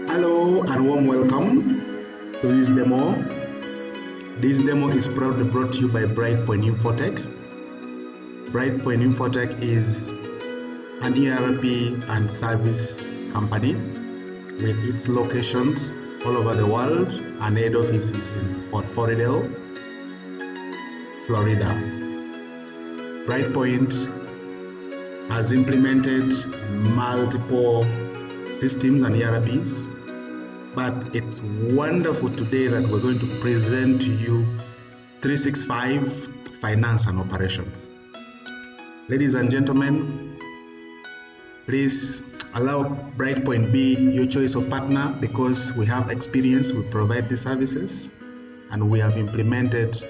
Hello and warm welcome to this demo. This demo is proudly brought to you by Brightpoint Infotech. Brightpoint Infotech is an ERP and service company with its locations all over the world and head office is in Fort Lauderdale, Florida. Brightpoint has implemented multiple systems and ERPs, but it's wonderful today that we're going to present to you 365 Finance and Operations. Ladies and gentlemen, please allow Brightpoint be your choice of partner because we have experience, we provide the services, and we have implemented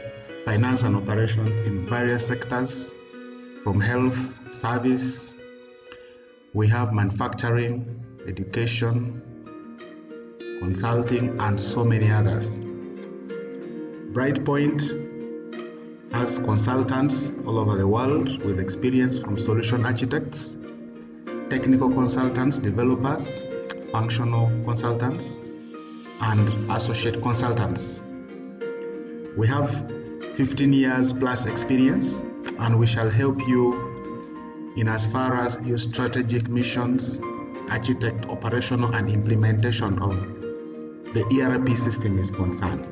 finance and operations in various sectors from health, service, we have manufacturing, education, consulting, and so many others. Brightpoint has consultants all over the world with experience from solution architects, technical consultants, developers, functional consultants, and associate consultants. We have 15 years plus experience, and we shall help you in as far as your strategic missions, architect, operational, and implementation of the ERP system is concerned.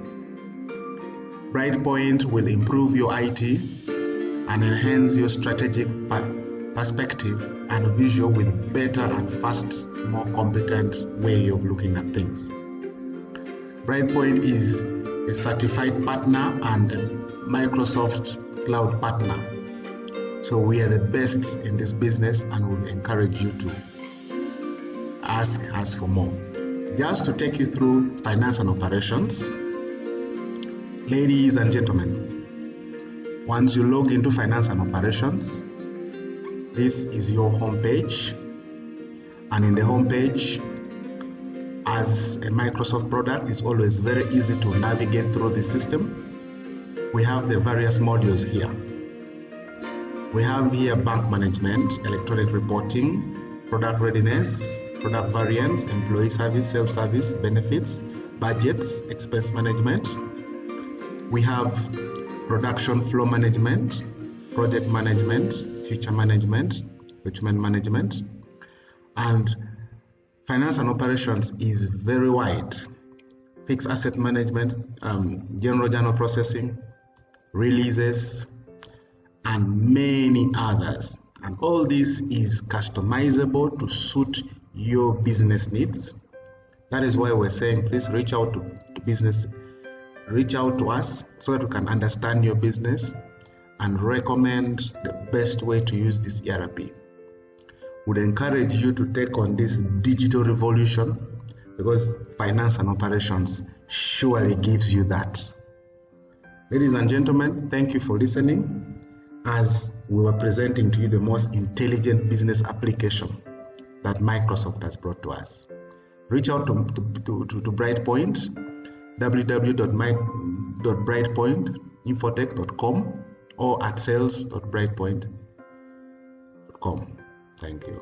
Brightpoint will improve your IT and enhance your strategic perspective and visual with better and fast, more competent way of looking at things. Brightpoint is a certified partner and a Microsoft Cloud partner. So we are the best in this business and will encourage you to ask us for more. Just to take you through finance and operations, ladies and gentlemen, once you log into finance and operations, this is your home page, and in the home page, as a Microsoft product, it's always very easy to navigate through the system. We have the various modules here. We have here bank management, electronic reporting, product readiness, product variants, employee service, self-service, benefits, budgets, expense management. We have production flow management, project management, future management, document management, and finance and operations is very wide. Fixed asset management, general journal processing, releases, and many others. And all this is customizable to suit your business needs. That is why we're saying please reach out to business, reach out to us so that we can understand your business and recommend the best way to use this ERP. Would encourage you to take on this digital revolution because finance and operations surely gives you that. Ladies and gentlemen, thank you for listening as we were presenting to you the most intelligent business application that Microsoft has brought to us. Reach out to Brightpoint, www.brightpointinfotech.com or at sales.brightpoint.com. Thank you.